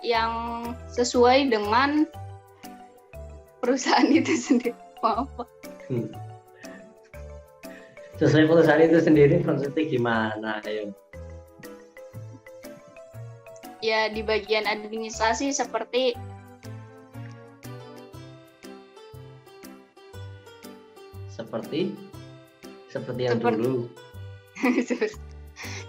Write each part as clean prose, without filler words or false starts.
yang sesuai dengan perusahaan itu sendiri. Maaf Pak. Sesuai perusahaan itu sendiri maksudnya gimana? Ayo. Ya di bagian administrasi seperti yang dulu.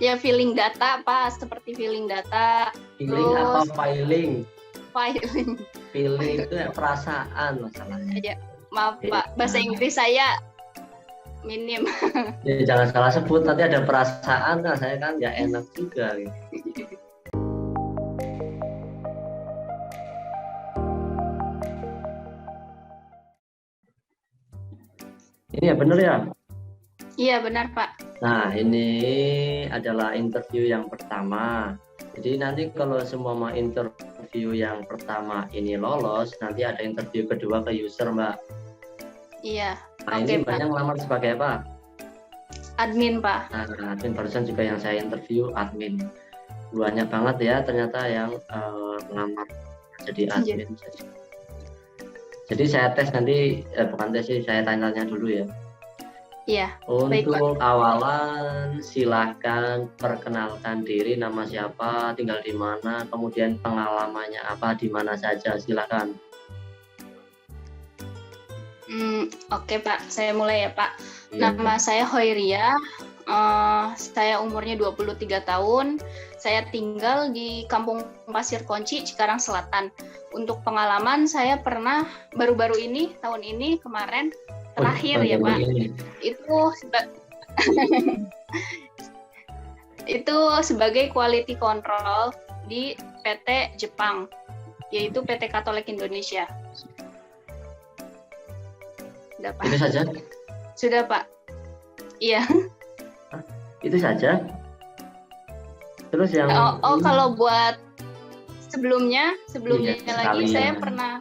Ya filling data Pak, seperti filling data. Filling atau filing? Filing. Feeling itu ya perasaan masalahnya. Ya, maaf Pak, bahasa Inggris saya minim. Ya, jangan salah sebut, nanti ada perasaan, nah saya kan nggak enak juga. Gitu. Ini ya benar ya? Iya benar Pak. Nah ini adalah interview yang pertama. Jadi nanti kalau semua mau interview yang pertama ini lolos, nanti ada interview kedua ke user Mbak. Iya. Nah ini banyak ngelamar sebagai apa? Admin Pak. Nah admin barusan juga yang saya interview admin. Banyak banget ya ternyata yang ngelamar jadi admin. Jadi saya tes nanti, bukan tes sih, saya tanya-tanya dulu ya. Iya. Untuk awalan silahkan perkenalkan diri, nama siapa, tinggal di mana, kemudian pengalamannya apa, di mana saja, silahkan. Oke Pak, saya mulai ya Pak. Ya. Nama saya Hoiria, saya umurnya 23 tahun, saya tinggal di Kampung Pasir Konci, Cikarang Selatan. Untuk pengalaman saya pernah baru-baru ini, tahun ini, kemarin, terakhir ya Pak, itu sebagai quality control di PT Jepang, yaitu PT Katolik Indonesia. Sudah Pak. Itu saja? Sudah Pak. Iya. Itu saja? Terus yang kalau buat sebelumnya iya, lagi saya pernah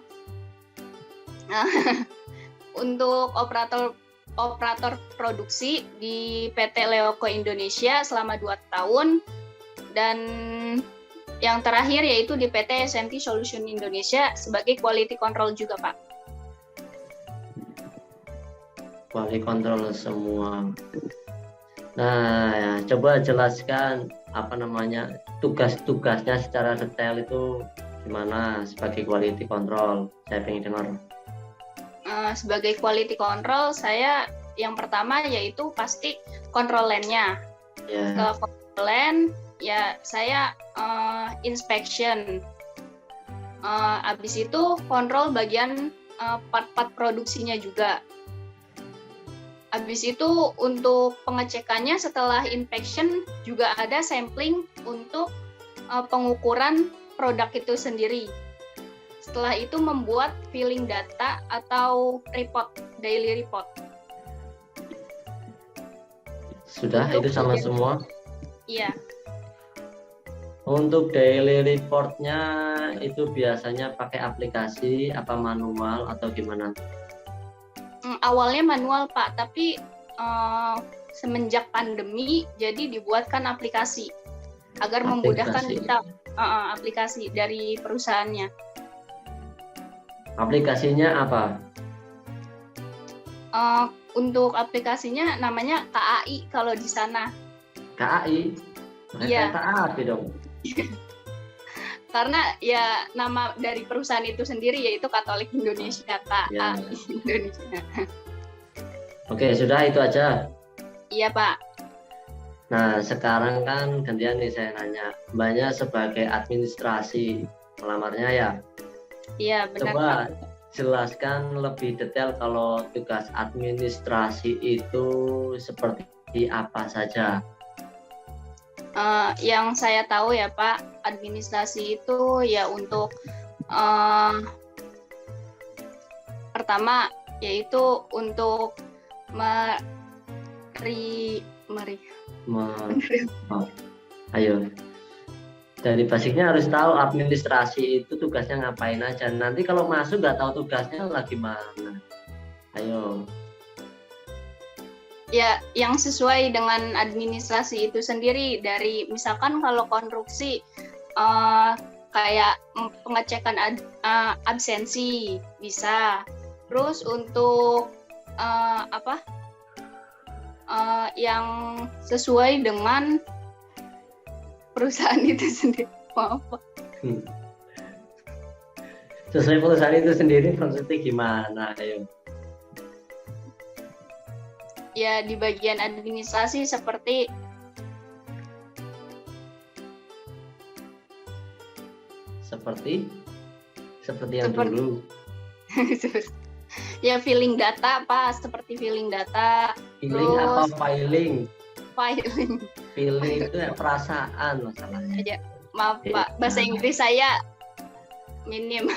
untuk operator produksi di PT Leoko Indonesia selama 2 tahun, dan yang terakhir yaitu di PT SMT Solution Indonesia sebagai quality control juga Pak. Quality control semua. Nah ya, coba jelaskan apa namanya tugas-tugasnya secara detail itu gimana sebagai quality control, saya pengen dengar. Sebagai quality control saya yang pertama yaitu pasti control line-nya. Setelah control line ya saya inspection. Habis itu kontrol bagian part-part produksinya juga. Habis itu untuk pengecekannya setelah inspection juga ada sampling untuk pengukuran produk itu sendiri. Setelah itu membuat filling data atau report, daily report. Sudah, untuk itu sama semua? Iya. Untuk daily reportnya itu biasanya pakai aplikasi apa manual atau gimana? Awalnya manual Pak, tapi semenjak pandemi jadi dibuatkan aplikasi agar memudahkan kita aplikasi dari perusahaannya. Aplikasinya apa? Untuk aplikasinya namanya KAI kalau di sana. KAI? Iya. KAI dong. Karena ya nama dari perusahaan itu sendiri yaitu Katolik Indonesia, KAI ya. Indonesia. Oke, sudah itu aja. Iya Pak. Nah sekarang kan gantian nih saya nanya, Mbaknya sebagai administrasi melamarnya ya? Iya benar. Coba jelaskan lebih detail kalau tugas administrasi itu seperti apa saja. Yang saya tahu ya Pak, administrasi itu ya untuk pertama yaitu untuk ayo dari basicnya harus tahu administrasi itu tugasnya ngapain aja. Nanti kalau masuk nggak tahu tugasnya lah gimana? Ayo. Ya, yang sesuai dengan administrasi itu sendiri, dari misalkan kalau konstruksi kayak pengecekan absensi bisa. Terus untuk yang sesuai dengan perusahaan itu sendiri. Maaf, Pak. Sesuai perusahaan itu sendiri maksudnya gimana? Ayo. Ya di bagian administrasi seperti yang dulu. Ya filling data Pak, seperti filling data. Filling atau filing? Feeling itu ya perasaan masalahnya. Ya, maaf Pak, bahasa Inggris saya minim.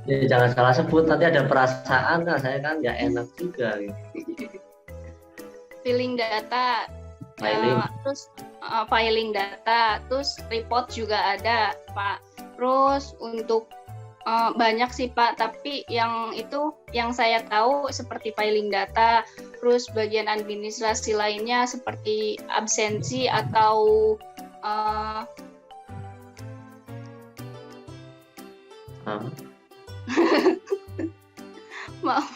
Ya, jangan salah sebut, nanti ada perasaan, nah saya kan nggak enak juga. Filling data, terus filing data, terus report juga ada Pak. Terus untuk banyak sih Pak, tapi yang saya tahu seperti filing data, terus bagian administrasi lainnya seperti absensi atau maaf.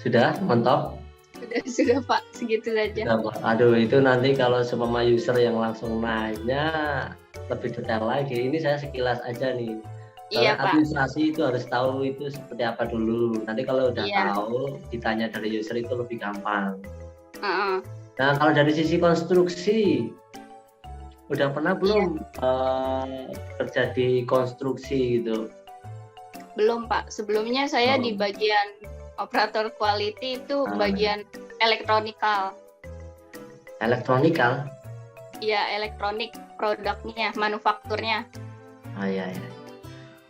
Sudah, mentok? Sudah Pak, segitu saja. Aduh, itu nanti kalau semua user yang langsung nanya lebih detail lagi. Ini saya sekilas aja nih. Iya, administrasi itu harus tahu itu seperti apa dulu. Nanti kalau udah tahu, ditanya dari user itu lebih gampang. Nah, kalau dari sisi konstruksi, udah pernah belum kerja di konstruksi gitu? Belum Pak. Sebelumnya saya di bagian operator quality itu bagian elektronikal. Elektronikal? Iya, elektronik produknya, manufakturnya. Iya.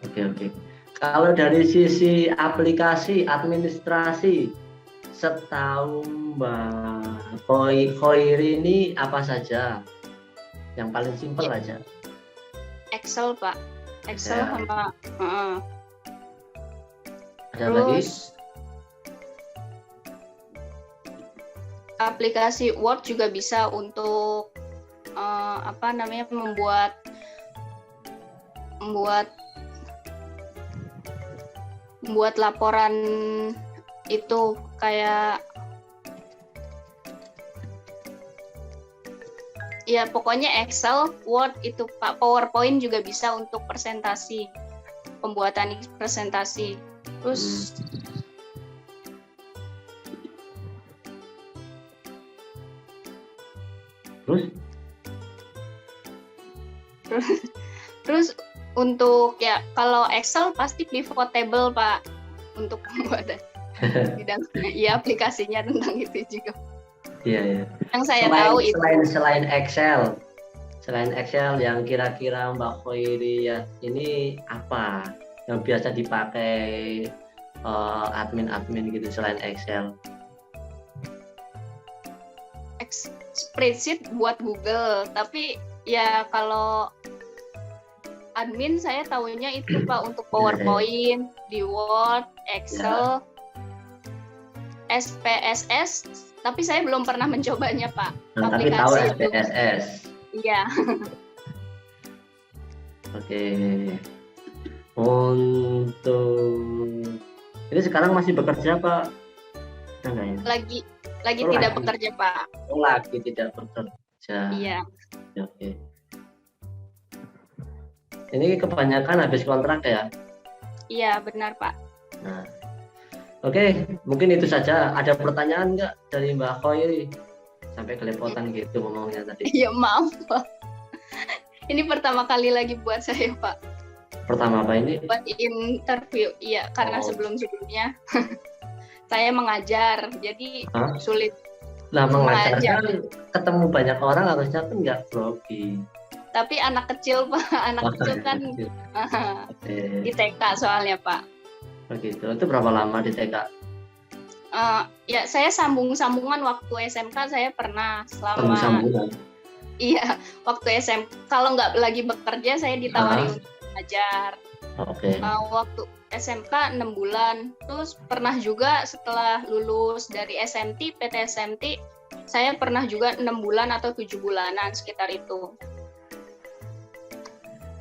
Oke. Kalau dari sisi aplikasi, administrasi, setahu Mbak Khoiri ini apa saja? Yang paling simpel aja. Excel Pak. Excel sama. Ada lagi? Aplikasi Word juga bisa untuk membuat laporan itu kayak ya pokoknya Excel, Word itu Pak, PowerPoint juga bisa untuk presentasi, pembuatan presentasi. Terus Terus untuk ya kalau Excel pasti pivot table Pak untuk pembuatan bidangnya. Ya aplikasinya tentang itu juga. Iya. Yang saya tahu itu. Selain Excel yang kira-kira Mbak Khoiri ya ini apa yang biasa dipakai admin gitu selain Excel? Spreadsheet buat Google, tapi ya kalau admin saya tahunya itu Pak untuk PowerPoint, di Word, Excel, SPSS, tapi saya belum pernah mencobanya Pak. Tapi tahu SPSS. Iya. Oke. Untuk ini sekarang masih bekerja Pak? Lagi tidak bekerja Pak. Lagi tidak bekerja. Iya. Oke. Ini kebanyakan habis kontrak ya? Iya benar Pak. Nah, oke, mungkin itu saja. Ada pertanyaan nggak dari Mbak Khoiri? Sampai kelepotan gitu ngomongnya tadi. Iya maaf Pak. Ini pertama kali lagi buat saya Pak. Pertama apa ini? Buat interview, iya karena sebelum-sebelumnya saya mengajar, jadi sulit. Lah mengajar kan ketemu banyak orang harusnya kan nggak grogi. Tapi anak kecil Pak, kecil kan di TK soalnya Pak. Begitu, itu berapa lama di TK? Ya saya sambungan waktu SMK saya pernah selama. Sambungan? Iya, waktu SMK kalau nggak lagi bekerja saya ditawari untuk mengajar. Oke. Waktu SMK 6 bulan, terus pernah juga setelah lulus dari SMT, PT SMT, saya pernah juga 6 bulan atau 7 bulanan sekitar itu.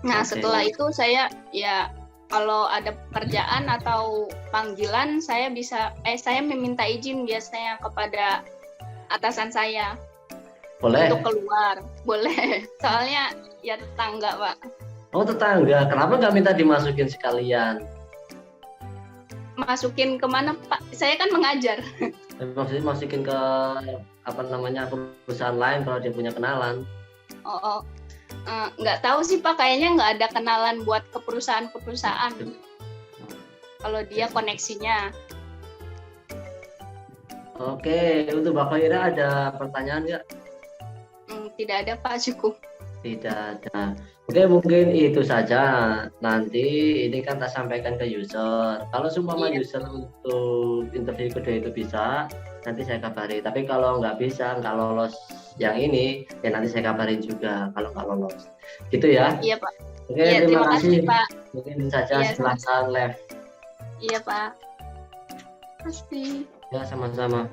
Nah, Oke. setelah itu saya ya kalau ada pekerjaan atau panggilan saya meminta izin biasanya kepada atasan saya Boleh? untuk keluar. Boleh. Soalnya ya tetangga, Pak. Oh, tetangga. Kenapa nggak minta dimasukin sekalian? Masukin kemana, Pak? Saya kan mengajar. Maksudnya masukin ke apa namanya perusahaan lain kalau dia punya kenalan. Oh, nggak tahu sih, Pak. Kayaknya nggak ada kenalan buat ke perusahaan-perusahaan. Kalau dia koneksinya. Oke, untuk Mbak Khaira ada pertanyaan nggak? Tidak ada, Pak. Cukup. Tidak ada. Oke, mungkin itu saja. Nanti ini kan tak sampaikan ke user. Kalau seumpama Iya. user untuk interview kedua itu bisa, nanti saya kabari. Tapi kalau nggak bisa, nggak lolos yang ini, ya nanti saya kabarin juga kalau nggak lolos. Gitu ya. Iya, Pak. Oke, Iya, terima terima kasih, kasih. Pak. Mungkin saja Iya, silakan live. Iya, Pak. Pasti. Ya, sama-sama.